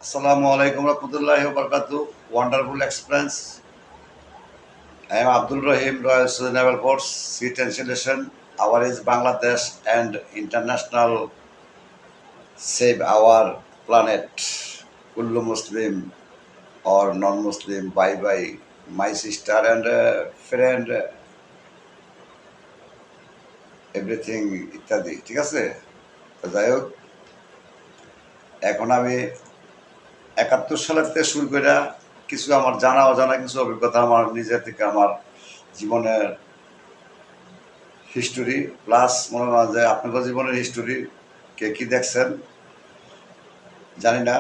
Assalamu alaikum warahmatullahi wabarakatuh. Wonderful experience. I am Abdul Rahim, Royal Sudan Naval Force, Sea Translation. Our is Bangladesh and international save our planet. Kullu Muslim or non-Muslim, bye bye. My sister and friend, everything ইত্যাদি ঠিক আছে। তো যাই হোক, এখন আমি 71 সালের থেকে শুরু করে কিছু আমার জানা অজানা কিছু অভিজ্ঞতা আমার নিজের থেকে আমার জীবনের হিস্টোরি প্লাস মনে হয় যে আপনাদের জীবনের হিস্টোরি কে কি দেখছেন জানি না।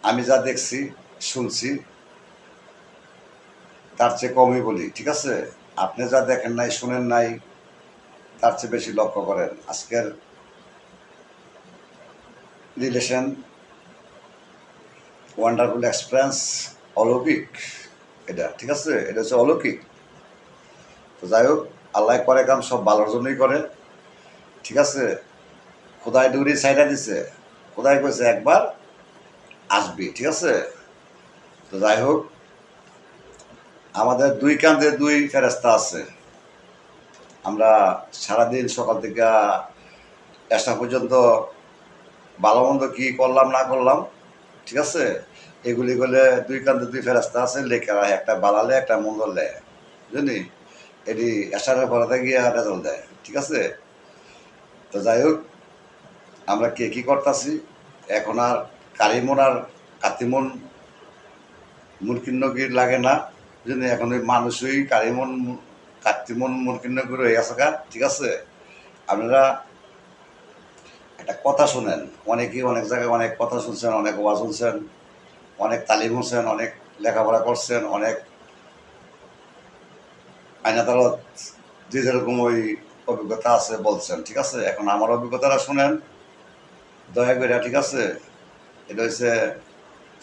আমি যা দেখছি শুনছি তার চেয়ে কমই বলি, ঠিক আছে। আপনি যা দেখেন নাই শুনেন নাই তার চেয়ে বেশি লক্ষ্য করেন। আজকের রিলেশন ওয়ান্ডারফুল এক্সপিরিয়েন্স, অলৌকিক এটা, ঠিক আছে। এটা হচ্ছে অলৌকিক। তো যাই হোক, আল্লাহ করে কাম সব ভালোর জন্যই করে, ঠিক আছে। খোদাই ডুরি সাইডা দিছে, খোদাই কইছে একবার আসবি, ঠিক আছে। তো যাই হোক, আমাদের দুই কাঁধে দুই ফেরেস্তা আছে। আমরা সারাদিন সকাল থেকে একটা পর্যন্ত ভালো মন্দ কি করলাম না করলাম, ঠিক আছে, এগুলি করলে দুই কাঁধে দুই ফেরেস্তা আছে, লেখা হয়, একটা বালালে একটা মঙ্গল দেয়, বুঝলি। এটি এসারের পরে গিয়ে রেজাল্ট দেয়, ঠিক আছে। তো যাই হোক, আমরা কে কি করতেছি এখন আর কারিমন আর কাতিমন মুরকিন্নগির লাগে না, বুঝলি। এখন ওই মানুষই কারিমন কাতিমন মুরকিন্নগির হয়ে গেছে গা, ঠিক আছে। আপনারা একটা কথা শোনেন, অনেকেই অনেক জায়গায় অনেক কথা শুনছেন, অনেক ওয়াজ শুনছেন, অনেক তালিম শুনছেন, অনেক লেখাপড়া করছেন, অনেক আইন আদালত যে যেরকম ওই অভিজ্ঞতা আছে বলছেন, ঠিক আছে। এখন আমার অভিজ্ঞতাটা শুনেন দয়া করে, ঠিক আছে। এটা হচ্ছে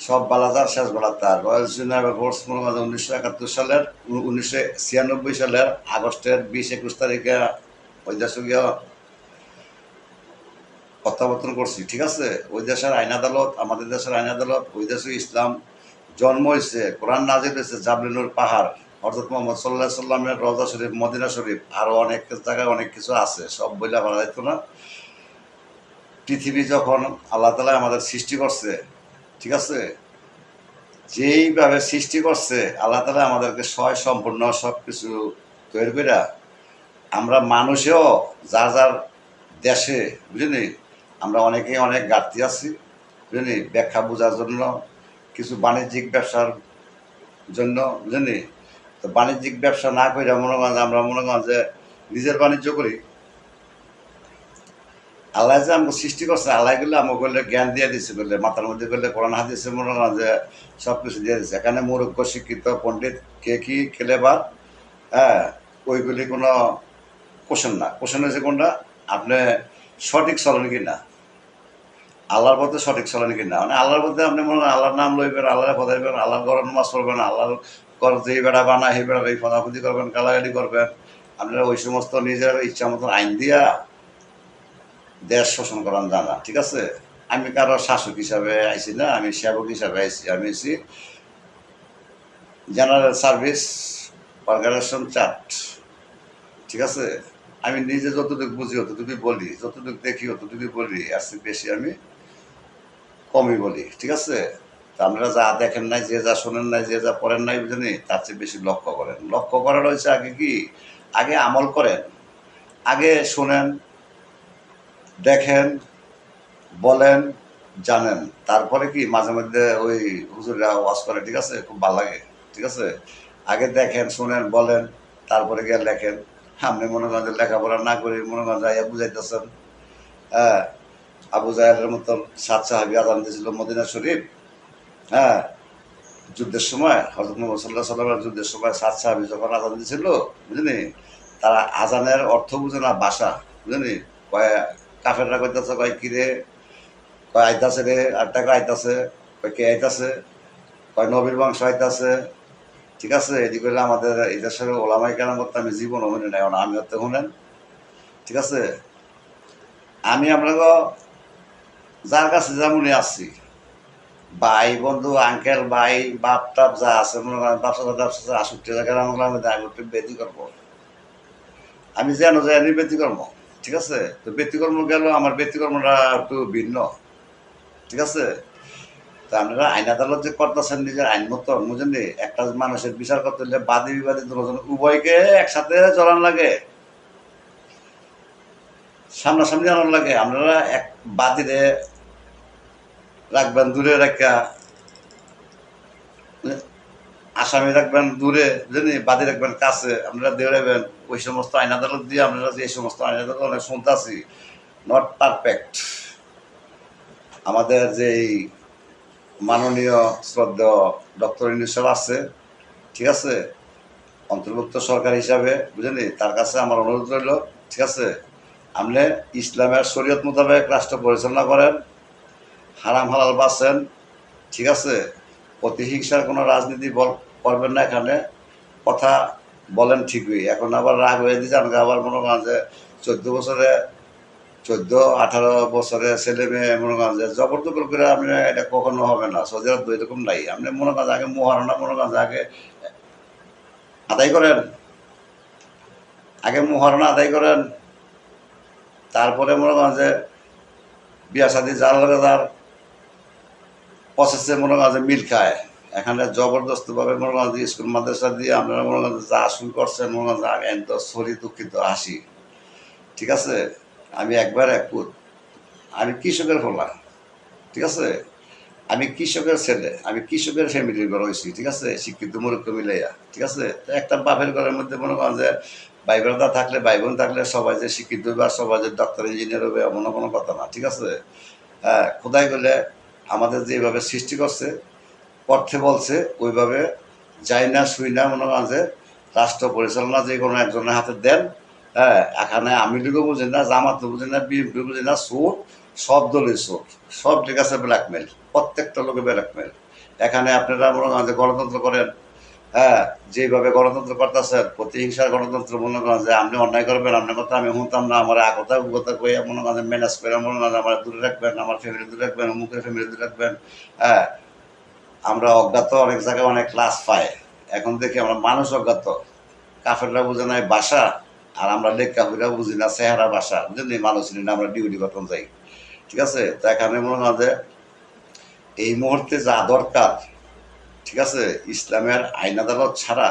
সব বালাজার শেষ বেলা তার। রয়্যাল সিনেমা ফোর্স 1971 সালের 1996 সালের আগস্টের 20-21 তারিখে ওই দেশে গিয়ে প্রত্যাবর্তন করছি, ঠিক আছে। ওই দেশের আইন আদালত, আমাদের দেশের আইন আদালত, ওই দেশে ইসলাম জন্ম হয়েছে, কোরআন নাজিল হয়েছে জাবলিনুর পাহাড়, হযরত মুহাম্মদ সাল্লাল্লাহু আলাইহি সাল্লামের রওজা শরীফ, মদিনা শরীফ, আরও অনেক জায়গায় অনেক কিছু আছে, সব বইলা বলা যেত না। পৃথিবী যখন আল্লাহ তাআলা আমাদের সৃষ্টি করছে, ঠিক আছে, যেইভাবে সৃষ্টি করছে আল্লাহ তাআলা আমাদেরকে স্বয় সম্পূর্ণ সব কিছু তৈরি করে, আমরা মানুষেও যার যার দেশে, বুঝলি, আমরা অনেকেই অনেক ঘাটতি আছি, বুঝলি, ব্যাখ্যা বোঝার জন্য, কিছু বাণিজ্যিক ব্যবসার জন্য, বুঝলি। তো বাণিজ্যিক ব্যবসা না করে মনে করেন আমরা মনে করেন যে নিজের বাণিজ্য করি। আল্লাহ যে আমাকে সৃষ্টি করছে, আল্লাহ করলে আমাকে করলে জ্ঞান দিয়ে দিচ্ছে, করলে মাথার মধ্যে করলে কোরআন হাদিসে মনে করেন যে সব কিছু দিয়ে দিচ্ছে। এখানে মূর্খ শিক্ষিত পণ্ডিত কে কি খেলে বাদ, হ্যাঁ, ওইগুলি কোনো কোশ্চেন না। কোশ্চেন হয়েছে কোনটা, আপনি সঠিক চলেন কি না, আল্লাহর পথে সঠিক চলেন কি না। মানে আল্লাহর পথে আপনি মনে করেন আল্লাহর নাম লইবেন, আল্লাহর পথাইবেন, আল্লাহর ঘর নামাজ পড়বেন, আল্লাহর ঘর যেই বেড়া বানা সেই বেড়া এই ফদাফুদি করবেন, গালাগালি করবেন। আপনারা ওই সমস্ত নিজের ইচ্ছা মতন আইন দিয়া দেশ শোষণ করান জানা, ঠিক আছে। আমি কারো শাসক হিসাবে আইছি না, আমি সেবক হিসাবে আইছি। আমি আইছি জেনারেল সার্ভিস অর্গানাইজেশন চার্ট, ঠিক আছে। আমি নিজে যতটুকু বুঝি অতটুকু বলি, যতটুকু দেখি অতটুকু বলি, আর বেশি আমি কমই বলি, ঠিক আছে। তা আপনারা যা দেখেন নাই, যে যা শোনেন নাই, যে যা পড়েন নাই, বুঝেনি, তার চেয়ে বেশি লক্ষ্য করেন। লক্ষ্য করার হয়েছে আগে কি, আগে আমল করেন, আগে শোনেন, দেখেন, বলেন, জানেন, তারপরে কি মাঝে মধ্যে ওই হুজুররা ওয়াজ করে, ঠিক আছে, খুব ভালো লাগে, ঠিক আছে। আগে দেখেন, শোনেন, বলেন, তারপরে গিয়ে লেখেন। আপনি মনে করেন যে লেখাপড়া না করি মনে করেন যাইয়া বুঝাইতেছেন, হ্যাঁ। আবু জাহেলের মতন 7 সাহাবী আযান দিয়েছিল মদিনা শরীফ, হ্যাঁ, যুদ্ধের সময়, হযরত মুহাম্মদ সাল্লাল্লাহু আলাইহি ওয়াসাল্লামের যুদ্ধের সময় 7 সাহাবী যখন আযান দিয়েছিল, বুঝলি, তারা আযানের অর্থ বুঝে না, ভাষা, বুঝলি। কয় কাফেররা কইতাছে, কয় কিরে, কয় আইতাছে রে, আর টাকা আইতাছে, কয় কে আইতাছে, কয় নবীর বংশ আইতাছে, ঠিক আছে। এদিকে হইলে আমাদের এই দেশের ওলামায়ে কেরাম করতে আমি জীবনও শুনি নাই, এখন আমিও তো শুনেন, ঠিক আছে। আমি আপনাকে যার কাছে যেমনই আসছি, ভাই বন্ধু আঙ্কেল ভাই বাপ টাপ যা আছে মনে করেন ব্যবসা 68 টাকা আমি একটু বেদি করবো, আমি যেন জানি ব্যতিকর্ম। ঠিক আছে, তো ব্যতিকর্ম গেল, আমার ব্যতিকর্মটা একটু ভিন্ন। ঠিক আছে, তো আপনারা আইন আদালত যে করতেছেন নিজের আইন মতো বুঝেন নি, একটা মানুষের বিচার করতে হলে বাদী বিবাদী দুজন উভয়কে একসাথে চলান লাগে, সামনাসামনি আনার লাগে। আপনারা এক বাদীরে রাখবেন দূরে রাখা, আসামি রাখবেন দূরে বুঝলি, বাদী রাখবেন কাছে, আপনারা দেড়াবেন। ওই সমস্ত আইন আদালত দিয়ে আপনারা যে সমস্ত আইন আদালত অনেক শুনতেছি নট পারফেক্ট। আমাদের যেই মাননীয় শ্রদ্ধেয় ডক্টর ইউনূস সাহেব আছে, ঠিক আছে, অন্তর্ভুক্ত সরকার হিসাবে বুঝলি, তার কাছে আমার অনুরোধ রইল, ঠিক আছে, আপনি ইসলামের শরীয়ত মোতাবেক রাষ্ট্র পরিচালনা করেন, হারাম হালাল বাঁচেন। ঠিক আছে, প্রতিহিংসার কোনো রাজনীতি করবেন না এখানে। কথা বলেন ঠিকই, এখন আবার রাগ হয়ে দিয়েছে আমাকে, আবার মনে করেন যে 14 বছরে 14-18 বছরে ছেলে মেয়ে মনে করেন যে জবরদখল করে আপনি, এটা কখনো হবে না। সৌদি আরব এরকম নাই। আপনি মনে করেন আগে মহারণা মনে করেন আগে আদায় করেন, আগে মহারণা আদায় করেন, তারপরে মনে করেন যে বিয়া শাদী যার লগে যার প্রসেসে মনে করেন যে মিল খায়। এখানে জবরদস্তভাবে মনে করেন যে স্কুল মাদ্রাসা দিয়ে আপনারা মনে করেন যা শুরু করছেন, মনে করেন যে আমি একদম সরি দুঃখিত হাসি। ঠিক আছে, আমি একবার এক পুত, আমি কৃষকের ফলা। ঠিক আছে, আমি কৃষকের ছেলে, আমি কৃষকের ফ্যামিলির ঘর হয়েছি। ঠিক আছে, শিক্ষিত মূর্খ মিলাইয়া। ঠিক আছে, তো একটা বাপের ঘরের মধ্যে মনে করেন যে ভাই ব্রাদার থাকলে, ভাই বোন থাকলে সবাই যে শিক্ষিত হবে আর সবাই যে ডক্টর ইঞ্জিনিয়ার হবে এমন কোনো কথা না। ঠিক আছে, হ্যাঁ, খোদাই করলে আমাদের যেভাবে সৃষ্টি করছে, করতে বলছে ওইভাবে যাই না শুই না মনে করেন যে রাষ্ট্র পরিচালনা যে কোনো একজনের হাতে দেন। হ্যাঁ, এখানে আমি লীগও বুঝি না, জামাতও বুঝি না, বিএনপি বুঝি না, সুর সব দলই সুর, সব ঠিক আছে ব্ল্যাকমেল, প্রত্যেকটা লোকে ব্ল্যাকমেল। এখানে আপনারা মনে করেন যে গণতন্ত্র করেন, হ্যাঁ, যেভাবে গণতন্ত্র করতেছেন, প্রতিহিংসার গণতন্ত্র মনে করেন যে আপনি অন্যায় করবেন, আপনার কথা আমি শুনতাম না, আমার কথা কথা কইয়া মনে করেন ম্যানেজ করে মনে করেন আমার দূরে রাখবেন, আমার ফ্যামিলি দূরে রাখবেন, অমুকের ফ্যামিলি দূরে রাখবেন। হ্যাঁ, আমরা অজ্ঞাত অনেক জায়গায় অনেক ক্লাস পাই, এখন দেখি আমরা মানুষ অজ্ঞাত। কাফেররা বুঝে নাই বাসা, আর আমরা লেখা বুঝি না চেহারা বাসা, বুঝলি, মানুষ চিনি না, আমরা ডিউটি করতাম যাই। ঠিক আছে, তো এখানে মনে হয় যে এই মুহূর্তে যা দরকার, ঠিক আছে, ইসলামের আইন আদালত ছাড়া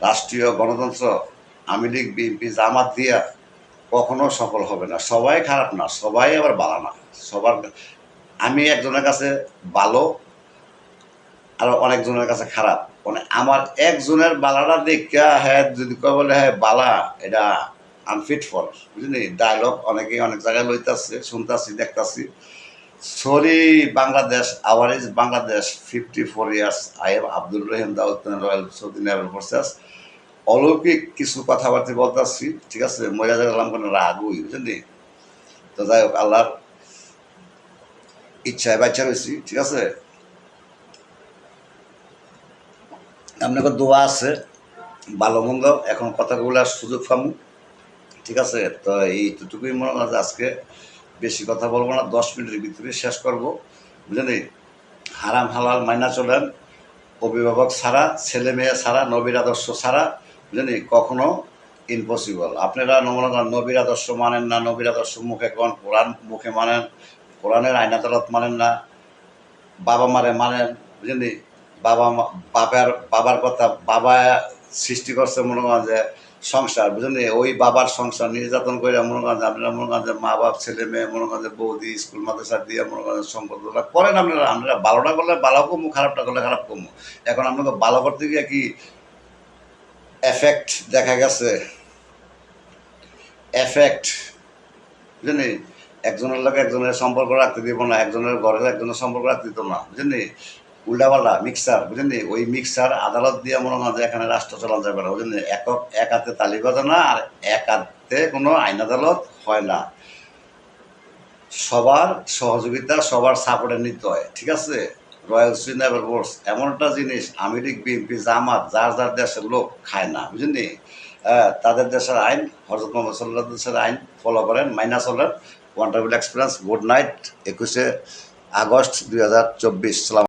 রাষ্ট্রীয় গণতন্ত্র আওয়ামী লীগ বিএনপি জামাত দিয়া কখনো সফল হবে না। সবাই খারাপ না, সবাই আবার ভালো না, সবার। আমি একজনের কাছে ভালো আর অনেকজনের কাছে খারাপ, মানে আমার একজনের বালাটা দেখা হ্যাঁ যদি কয় বলে হ্যাঁ বালা, এটা আনফিট ফর, বুঝলি, ডায়লগ অনেকেই অনেক জায়গায় লইতেছে, শুনতেছি, দেখতেছি। Sorry Bangladesh, our is Bangladesh, 54 years, I am Abdul Rahim Daud royal Saudi naval forces. অলৌকিক কিছু কথাবার্তা বলতেছি, ঠিক আছে, মজা গেলাম কোনো রাগই, বুঝলি। তো যাই হোক, আল্লাহর ইচ্ছায় বাচ্চা রয়েছি। ঠিক আছে, আপনাকে দোয়া আছে, ভালো মন্দ এখন কথাগুলার সুযোগ পামু। ঠিক আছে, তো এইটুকুই মনে হয় যে আজকে বেশি কথা বলবো না, 10 মিনিটের ভিতরে শেষ করব, বুঝলেন। হারাম হালাল মাইনা চলেন, অভিভাবক ছাড়া, ছেলে মেয়ে ছাড়া, নবীর আদর্শ ছাড়া, বুঝলেন, কখনো ইম্পসিবল। আপনারা মনে করেন নবীর আদর্শ মানেন না, নবীর আদর্শ মুখে কন, কোরআন মুখে মানেন, কোরআনের আইন আদালত মানেন না, বাবা মারে মানেন, বুঝলেন, বাবার কথা, বাবা সৃষ্টি করছে মনে করেন যে সংসার, বুঝলেন, ওই বাবার সংসার নির্যাতন করে মনে করেন যে আপনারা মনে করেন যে মা বাপ ছেলে মেয়ে মনে করেন যে বৌদি স্কুল মাদ্রাসা দিয়ে মনে করেন সম্পর্ক করেন। আপনারা ভালোটা করলে ভালো কমু, খারাপটা করলে খারাপ কমু। এখন আপনাকে ভালো করতে গিয়ে কি এফেক্ট দেখা গেছে, এফেক্ট, বুঝলেন, একজনের লোক একজনের সম্পর্ক রাখতে দিব না, একজনের ঘরে একজনের সম্পর্ক রাখতে দিত না, বুঝলেন, উল্টাপাল্টা মিক্সার, বুঝলেন, ওই মিক্সার আদালত দিয়ে মনে হয় যে এখানে রাষ্ট্র চালানো যাবে না, বুঝলেন। এক হাতে তালি বাজে না, আর এক হাতে কোনো আইন আদালত হয় না। সবার সহযোগিতা, সবার সাপোর্টে নিতে হয়। ঠিক আছে, রয়্যাল সুইস নেভাল ফোর্স এমন একটা জিনিস, আওয়ামী লীগ বিএনপি জামাত যার যার দেশের লোক খায় না, বুঝলেন। তাদের দেশের আইন, হযরত মুহাম্মদ সাল্লাল্লাহু আলাইহি ওয়াসাল্লামের আইন ফলো করেন, মাইনা চলেন, ওয়ান্ডারফুল এক্সপিরিয়েন্স। Good night. 21শে আগস্ট 2024।